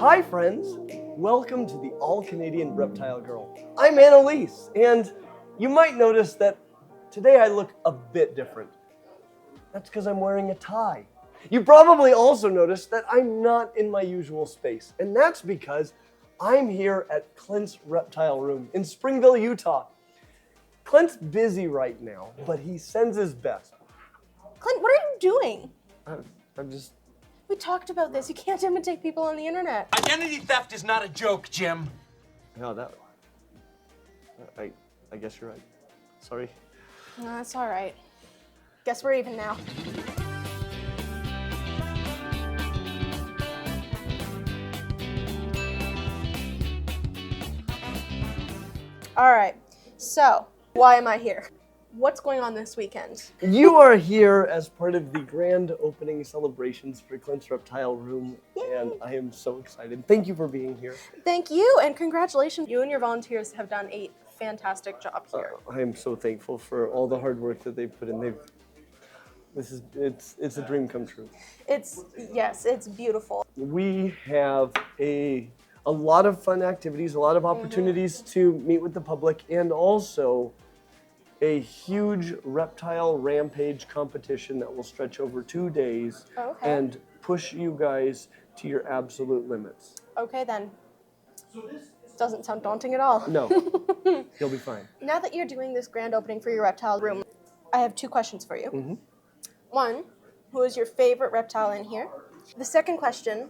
Hi friends, welcome to the All-Canadian Reptile Girl. I'm Annalise, and you might notice that today I look a bit different. That's because I'm wearing a tie. You probably also noticed that I'm not in my usual space, and that's because I'm here at Clint's Reptile Room in Springville, Utah. Clint's busy right now, but he sends his best. Clint, what are you doing? I'm just... We talked about this. You can't imitate people on the internet. Identity theft is not a joke, Jim. No, I guess you're right. Sorry. No, that's all right. Guess we're even now. All right, so why am I here? What's going on this weekend? You are here as part of the grand opening celebrations for Clint's Reptile Room, and I am so excited. Thank you for being here. Thank you, and congratulations. You and your volunteers have done a fantastic job here. I am so thankful for all the hard work that they've put in. It's a dream come true. It's beautiful. We have a lot of fun activities, a lot of opportunities to meet with the public, and also a huge reptile rampage competition that will stretch over 2 days and push you guys to your absolute limits. Okay then. Doesn't sound daunting at all. No, you'll be fine. Now that you're doing this grand opening for your reptile room, I have 2 questions for you. One, who is your favorite reptile in here? The second question,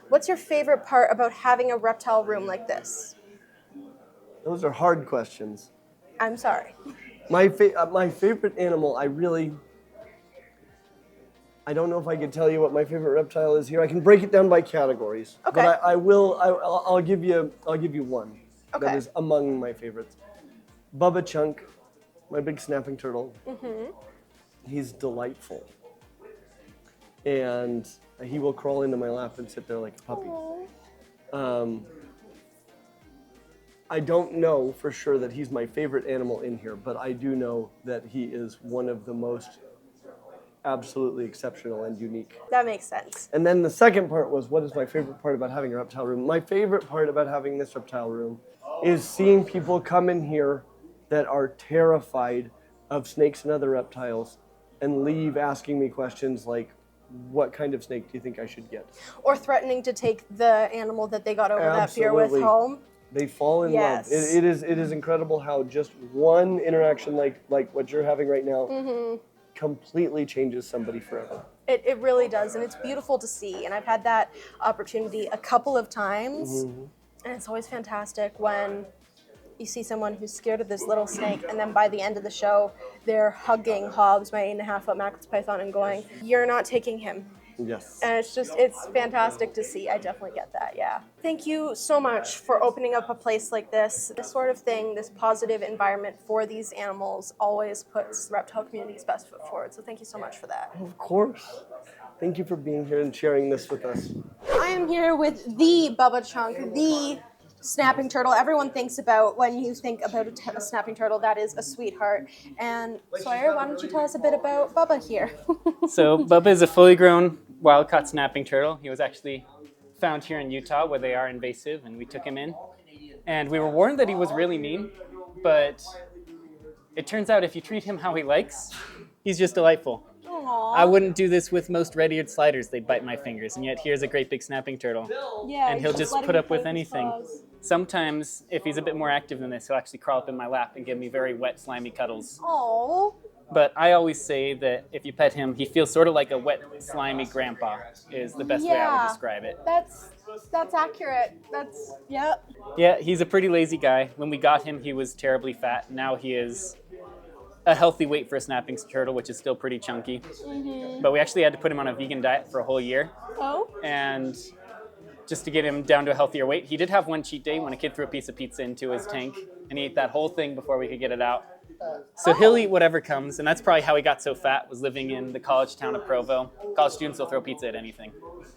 what's your favorite part about having a reptile room like this? Those are hard questions. I'm sorry. My favorite animal, I don't know if I could tell you what my favorite reptile is here. I can break it down by categories. Okay. But I'll give you one that Okay. is among my favorites. Bubba Chunk, my big snapping turtle. He's delightful. And he will crawl into my lap and sit there like a puppy. I don't know for sure that he's my favorite animal in here, but I do know that he is one of the most absolutely exceptional and unique. That makes sense. And then the second part was, what is my favorite part about having a reptile room? My favorite part about having this reptile room is seeing people come in here that are terrified of snakes and other reptiles and leave asking me questions like, what kind of snake do you think I should get? Or threatening to take the animal that they got over that fear with home. They fall in love. It is incredible how just one interaction like what you're having right now completely changes somebody forever. It really does, and it's beautiful to see. And I've had that opportunity a couple of times, and it's always fantastic when you see someone who's scared of this little snake, and then by the end of the show, they're hugging Hobbs, my 8.5-foot Max python, and going, "You're not taking him." Yes. And it's fantastic to see. I definitely get that, yeah. Thank you so much for opening up a place like this. This sort of thing, this positive environment for these animals always puts the reptile community's best foot forward. So thank you so much for that. Of course. Thank you for being here and sharing this with us. I am here with the Bubba Chunk, the snapping turtle. Everyone thinks about when you think about a snapping turtle, that is a sweetheart. And Sawyer, why don't you tell us a bit about Bubba here? So Bubba is a fully grown wild-caught snapping turtle. He was actually found here in Utah where they are invasive, and we took him in. And we were warned that he was really mean, but it turns out if you treat him how he likes, he's just delightful. Aww. I wouldn't do this with most red-eared sliders. They'd bite my fingers, and yet here's a great big snapping turtle. Yeah, And he'll just put up with anything. Sometimes, if he's a bit more active than this, he'll actually crawl up in my lap and give me very wet, slimy cuddles. Aww. But I always say that if you pet him, he feels sort of like a wet, slimy grandpa is the best way I would describe it. That's accurate. Yeah, he's a pretty lazy guy. When we got him, he was terribly fat. Now he is a healthy weight for a snapping turtle, which is still pretty chunky. But we actually had to put him on a vegan diet for a whole year. Oh? And just to get him down to a healthier weight. He did have one cheat day when a kid threw a piece of pizza into his tank, and he ate that whole thing before we could get it out. So he'll eat whatever comes, and that's probably how he got so fat, was living in the college town of Provo. College students will throw pizza at anything.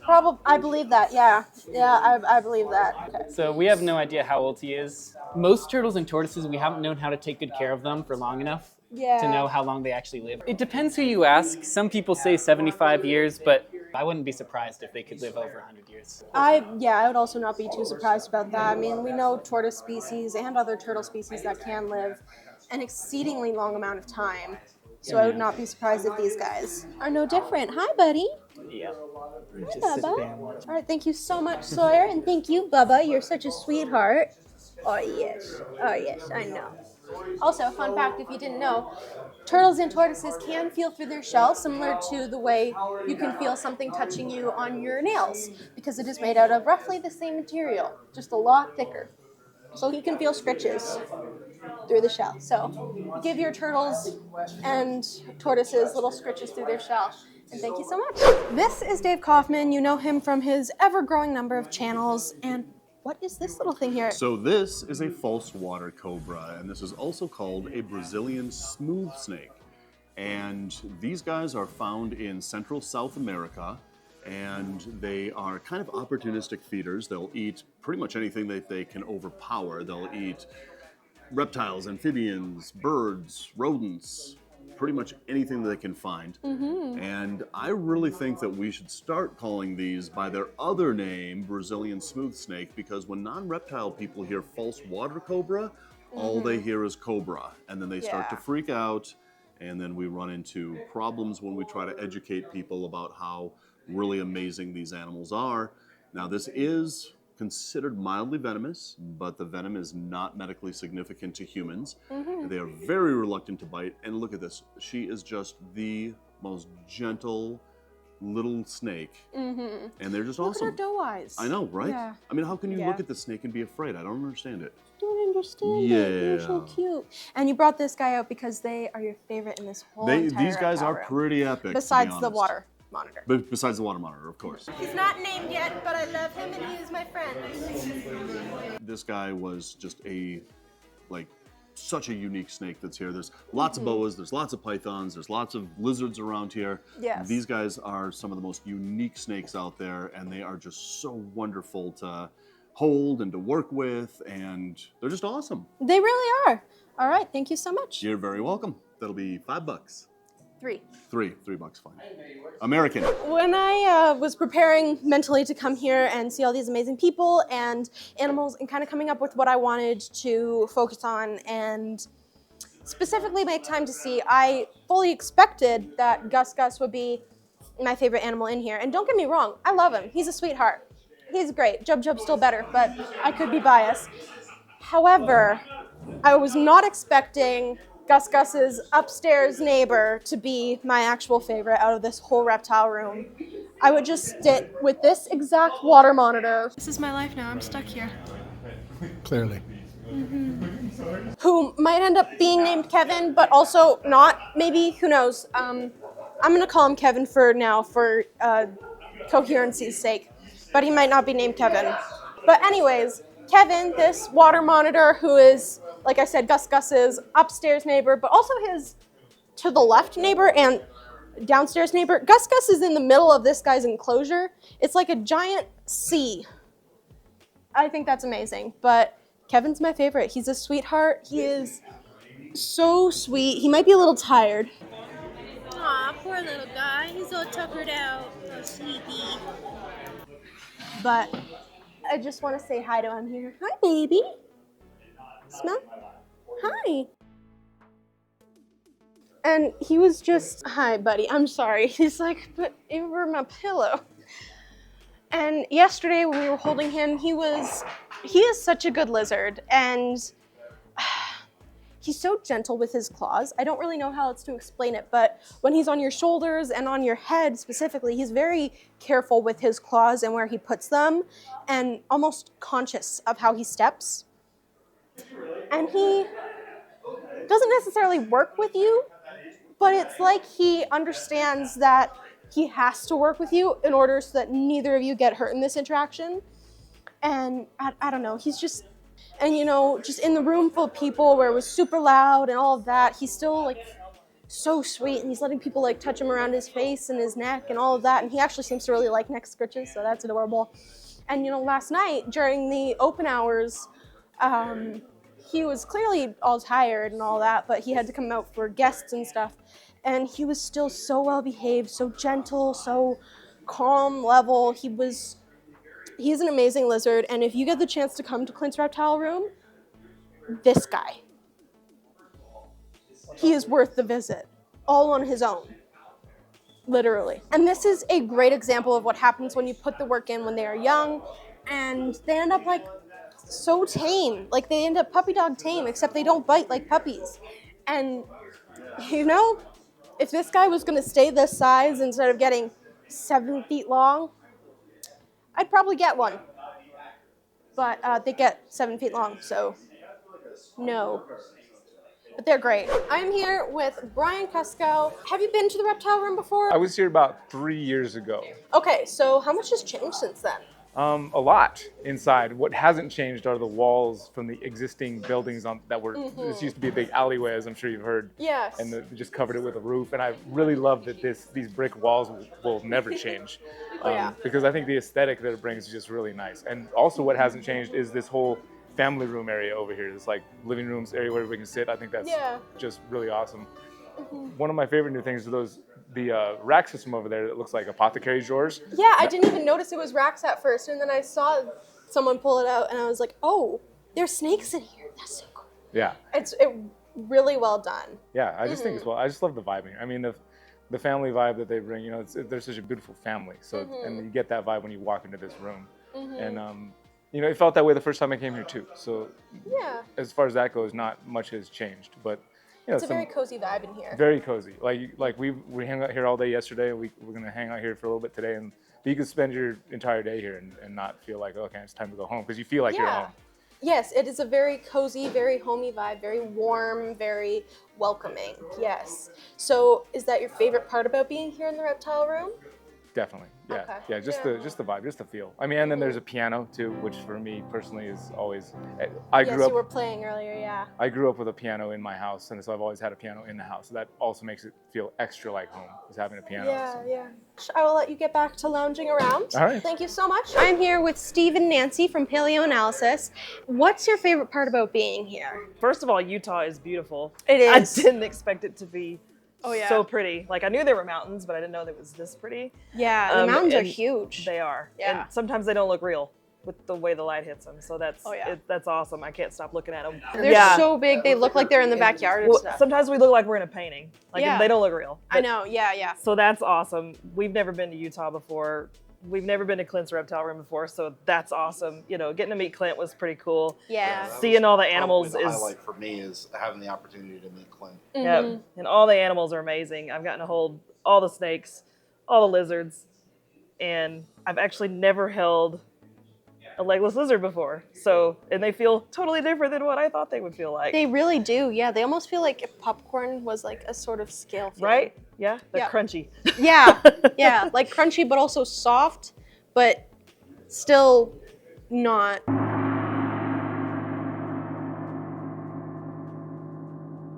I believe that, yeah. Yeah, I believe that. Okay. So we have no idea how old he is. Most turtles and tortoises, we haven't known how to take good care of them for long enough to know how long they actually live. It depends who you ask. Some people say 75 years, but I wouldn't be surprised if they could live over 100 years. I would also not be too surprised about that. I mean, we know tortoise species and other turtle species that can live an exceedingly long amount of time. So I would not be surprised if these guys are no different. Hi, buddy. Yeah. Hi, Bubba. All right, thank you so much, Sawyer, and thank you, Bubba. You're such a sweetheart. Oh, yes, I know. Also, fun fact, if you didn't know, turtles and tortoises can feel through their shell, similar to the way you can feel something touching you on your nails, because it is made out of roughly the same material, just a lot thicker. So you can feel scritches through the shell. So give your turtles and tortoises little scritches through their shell. And thank you so much. This is Dave Kaufman. You know him from his ever-growing number of channels. And what is this little thing here? So this is a false water cobra, and this is also called a Brazilian smooth snake. And these guys are found in Central South America, and they are kind of opportunistic feeders. They'll eat pretty much anything that they can overpower. They'll eat reptiles, amphibians, birds, rodents, pretty much anything that they can find. And I really think that we should start calling these by their other name, Brazilian smooth snake, because when non-reptile people hear false water cobra, all they hear is cobra. And then they start to freak out, and then we run into problems when we try to educate people about how really amazing these animals are. Now, this is considered mildly venomous, but the venom is not medically significant to humans. They are very reluctant to bite, and look at this. She is just the most gentle little snake, and they're just awesome. Look at her doe eyes. I know, right? Yeah. I mean, how can you look at the snake and be afraid? I don't understand it. Don't understand it. They're so cute. And you brought this guy out because they are your favorite in this whole entire These guys reptile are room. pretty epic. Besides to be the honest. water monitor. But besides the water monitor, of course. He's not named yet, but I love him and he is my friend. This guy was just such a unique snake that's here. There's lots of boas, there's lots of pythons, there's lots of lizards around here. Yes. These guys are some of the most unique snakes out there, and they are just so wonderful to hold and to work with, and they're just awesome. They really are. All right, thank you so much. You're very welcome. That'll be $5. $3. $3 fine. American. When I was preparing mentally to come here and see all these amazing people and animals and kind of coming up with what I wanted to focus on and specifically make time to see, I fully expected that Gus would be my favorite animal in here. And don't get me wrong, I love him. He's a sweetheart. He's great. Jub's still better, but I could be biased. However, I was not expecting Gus's upstairs neighbor to be my actual favorite out of this whole reptile room. I would just sit with this exact water monitor. This is my life now. I'm stuck here. Clearly. Who might end up being named Kevin, but also not. Maybe, who knows. I'm going to call him Kevin for now for coherency's sake. But he might not be named Kevin. But anyways, Kevin, this water monitor who is, like I said, Gus's upstairs neighbor, but also his to the left neighbor and downstairs neighbor. Gus is in the middle of this guy's enclosure. It's like a giant C. I think that's amazing. But Kevin's my favorite. He's a sweetheart. He is so sweet. He might be a little tired. Aw, poor little guy. He's all tuckered out. So sleepy. But I just want to say hi to him here. Hi, baby. Smell? Hi. And he was just, hi, buddy. I'm sorry. He's like, but you were my pillow. And yesterday when we were holding him, he is such a good lizard. And he's so gentle with his claws. I don't really know how else to explain it, but when he's on your shoulders and on your head specifically, he's very careful with his claws and where he puts them and almost conscious of how he steps. And he doesn't necessarily work with you, but it's like he understands that he has to work with you in order so that neither of you get hurt in this interaction. And I don't know, he's just, and you know, just in the room full of people where it was super loud and all of that, he's still like so sweet, and he's letting people like touch him around his face and his neck and all of that, and he actually seems to really like neck scritches, so that's adorable. And you know, last night during the open hours, he was clearly all tired and all that, but he had to come out for guests and stuff, and he was still so well behaved, so gentle, so calm, level. He's an amazing lizard, and if you get the chance to come to Clint's Reptile Room, this guy, he is worth the visit, all on his own, literally. And this is a great example of what happens when you put the work in when they are young, and they end up like so tame, like they end up puppy dog tame, except they don't bite like puppies. And you know, if this guy was gonna stay this size instead of getting 7 feet long, I'd probably get one. But they get 7 feet long, so no. But they're great. I'm here with Brian Kuskow. Have you been to the Reptile Room before? I was here about 3 years ago. Okay, so how much has changed since then? A lot inside. What hasn't changed are the walls from the existing buildings that were, this used to be a big alleyway, as I'm sure you've heard. Yes. And they just covered it with a roof. And I really love that these brick walls will never change. Yeah. Because I think the aesthetic that it brings is just really nice. And also what hasn't changed is this whole family room area over here. This like living rooms area where we can sit. I think that's just really awesome. One of my favorite new things are the rack system over there that looks like apothecary drawers. Yeah, I didn't even notice it was racks at first, and then I saw someone pull it out, and I was like, oh, there's snakes in here. That's so cool. Yeah. It's really well done. Yeah, I just think it's well. I just love the vibing. I mean, the family vibe that they bring. You know, they're such a beautiful family. So, and you get that vibe when you walk into this room. And you know, it felt that way the first time I came here too. So, Yeah. as far as that goes, not much has changed. But you know, It's a very cozy vibe in here. very cozy. Like we hung out here all day yesterday. We're gonna hang out here for a little bit today, and you can spend your entire day here and not feel like, okay, it's time to go home, because you feel like you're home. Yes, it is a very cozy, very homey vibe, very warm, very welcoming. Yes. So, is that your favorite part about being here in the Reptile Room? Definitely, yeah, Okay. yeah. Just the vibe, just the feel. I mean, and then there's a piano too, which for me personally is always. I Yes, grew up. you were playing earlier, yeah. I grew up with a piano in my house, and so I've always had a piano in the house. So that also makes it feel extra like home, is having a piano. Yeah, So. yeah. I will let you get back to lounging around. All right. Thank you so much. I'm here with Steve and Nancy from Paleo Analysis. What's your favorite part about being here? First of all, Utah is beautiful. It is. I didn't expect it to be yeah. so pretty. Like, I knew there were mountains, but I didn't know that it was this pretty. Yeah, the mountains are and huge. They are. Yeah. And sometimes they don't look real with the way the light hits them. So that's yeah. that's awesome. I can't stop looking at them. They're so big, they look like they're in the backyard and Well, stuff. sometimes we look like we're in a painting. Like, Yeah. they don't look real. I know, yeah. So that's awesome. We've never been to Utah before. We've never been to Clint's Reptile Room before, so that's awesome. You know, getting to meet Clint was pretty cool. Yeah. Seeing all the animals Probably the is highlight for me is having the opportunity to meet Clint. Yeah, and all the animals are amazing. I've gotten to hold all the snakes, all the lizards, and I've actually never held a legless lizard before. So, and they feel totally different than what I thought they would feel like. They really do, yeah. They almost feel like if popcorn was like a sort of scale feeling. Right? Yeah, they're Yeah. crunchy. Yeah, like crunchy but also soft, but still not.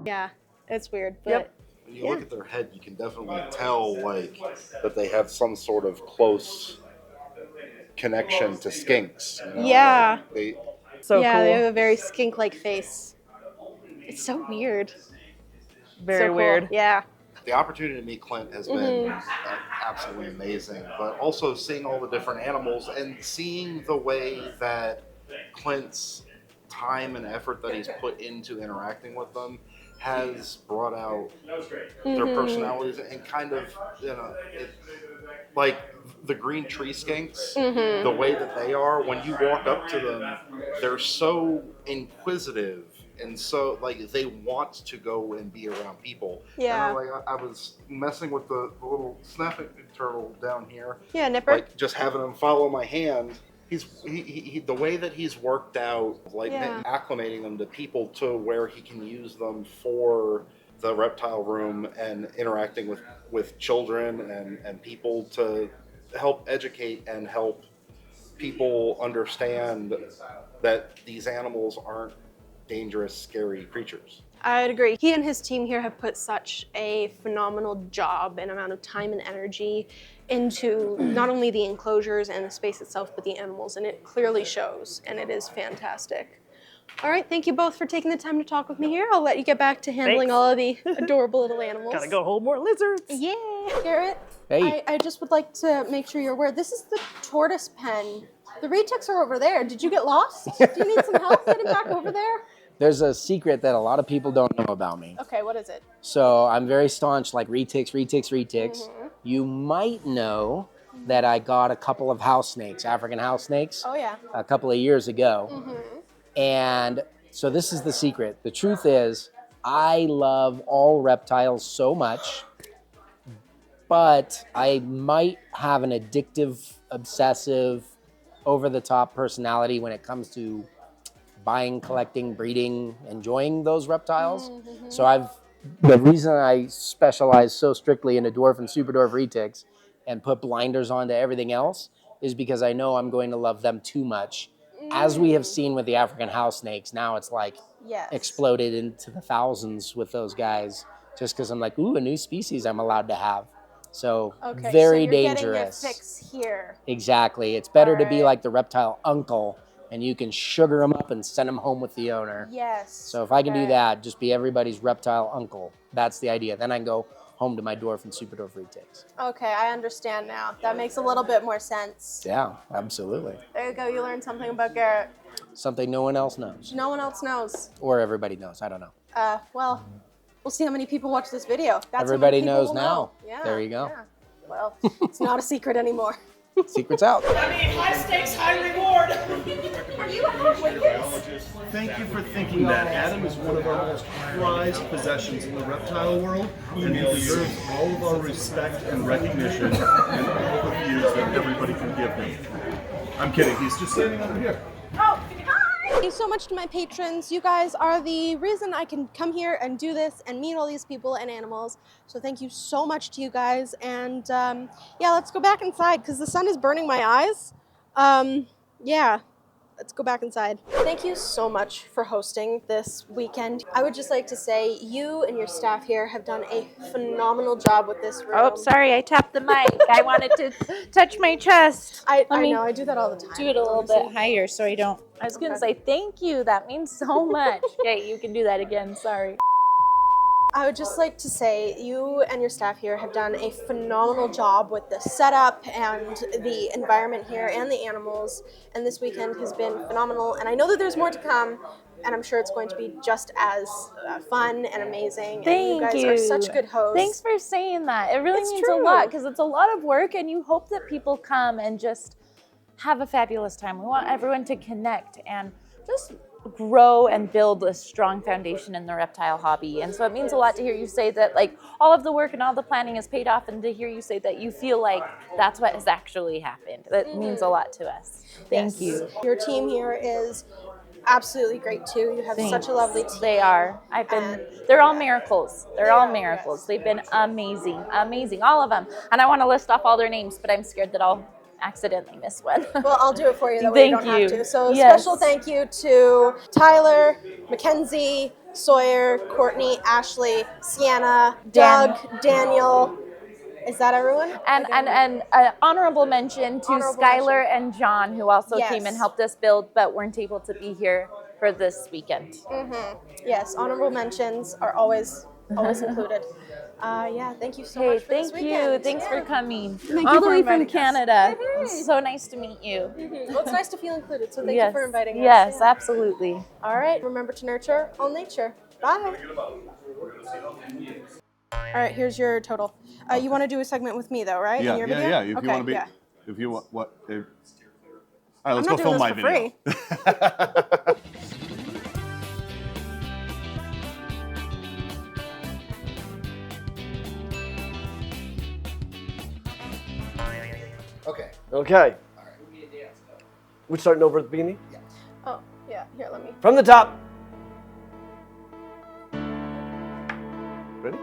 Yeah, it's weird, but Yep. When you look at their head, you can definitely tell like that they have some sort of close connection to skinks. You know? Yeah. Like, they, So yeah, they have cool. a very skink-like face. It's so weird. Very So cool. weird. Yeah. the opportunity to meet Clint has been absolutely amazing, but also seeing all the different animals and seeing the way that Clint's time and effort that he's put into interacting with them has brought out their personalities and kind of, you know, like the green tree skinks, the way that they are, when you walk up to them, they're so inquisitive and so like they want to go and be around people. Yeah. And I was messing with the little snapping turtle down here. Yeah, Nipper. Like just having him follow my hand. He the way that he's worked out, like acclimating them to people to where he can use them for the reptile room and interacting with children and people to help educate and help people understand that these animals aren't dangerous, scary creatures. I'd agree. He and his team here have put such a phenomenal job and amount of time and energy into not only the enclosures and the space itself, but the animals, and it clearly shows, and it is fantastic. All right, thank you both for taking the time to talk with me here. I'll let you get back to handling all of the adorable little animals. Gotta go hold more lizards. Yeah. Garrett, Hey. I just would like to make sure you're aware, this is the tortoise pen. The retics are over there. Did you get lost? Do you need some help getting back over there? There's a secret that a lot of people don't know about me. Okay, what is it? So I'm very staunch, like retics. You might know that I got a couple of house snakes, African house snakes, Oh, yeah. a couple of years ago. And so this is the secret. The truth is, I love all reptiles so much, but I might have an addictive, obsessive, over-the-top personality when it comes to buying, collecting, breeding, enjoying those reptiles. So the reason I specialize so strictly in the dwarf and super dwarf retics and put blinders on to everything else is because I know I'm going to love them too much. As we have seen with the African house snakes, now it's like exploded into the thousands with those guys just because I'm like, ooh, a new species I'm allowed to have. So very so you're dangerous. Getting your fix here. Exactly. It's better to be like the reptile uncle and you can sugar them up and send them home with the owner. Yes. So if I can do that, just be everybody's reptile uncle. That's the idea. Then I can go home to my dwarf and super dwarf retics. Okay, I understand now. That makes a little bit more sense. Yeah, absolutely. There you go. You learned something about Garrett. Something no one else knows. No one else knows. Or everybody knows. I don't know. Well, we'll see how many people watch this video. That's everybody how many knows people now. know. Yeah, there you go. Yeah. Well, it's not a secret anymore. Secret's out. I mean, high stakes, high reward. Are you halfway? Thank you for thinking that. Adam is one of our most prized possessions in the reptile world, and he deserves all of our respect and recognition and all the views that everybody can give him. I'm kidding. He's just standing over here. Oh, hi! Thank you so much to my patrons. You guys are the reason I can come here and do this and meet all these people and animals. So thank you so much to you guys. And yeah, let's go back inside because the sun is burning my eyes. Yeah. Let's go back inside. Thank you so much for hosting this weekend. I would just like to say you and your staff here have done a phenomenal job with this room. Oh, sorry, I tapped the mic. I wanted to touch my chest. I know, I do that all the time. Do it a little bit higher so I don't. I was going to say thank you. That means so much. Okay, you can do that again. Sorry. I would just like to say you and your staff here have done a phenomenal job with the setup and the environment here and the animals, and this weekend has been phenomenal, and I know that there's more to come, and I'm sure it's going to be just as fun and amazing. Thank and you guys are such good hosts. Thanks for saying that. It really means true. a lot because it's a lot of work, and you hope that people come and just have a fabulous time. We want everyone to connect and just grow and build a strong foundation in the reptile hobby. And so it means a lot to hear you say that like all of the work and all the planning is paid off, and to hear you say that you feel like that's what has actually happened. That means a lot to us. Thank you. Your team here is absolutely great too. You have such a lovely team. They are. They're all miracles. They're all miracles. Yes. They've been amazing, all of them. And I want to list off all their names, but I'm scared that I'll accidentally miss one. Well, I'll do it for you. That way you don't have to. So yes. Special thank you to Tyler, Mackenzie, Sawyer, Courtney, Ashley, Sienna, Doug, Daniel. Is that everyone? And honorable mention to Skylar and John, who also came and helped us build, but weren't able to be here for this weekend. Yes, honorable mentions are always included. Yeah, thank you so much for this weekend. Thanks for coming. Thank all you the for way from inviting Canada. us. It's so nice to meet you. Well, it's nice to feel included, so thank you for inviting us. Yes, absolutely. All right, remember to nurture all nature. Bye. All right, here's your total. You want to do a segment with me, though, right? Yeah, in your yeah. video? If you want to be, if you want, what? All right, let's I'm go not film doing my this for video. free. Okay. Okay. We're starting over at the beginning? Yeah. Oh, yeah. Here, let me. From the top. Ready?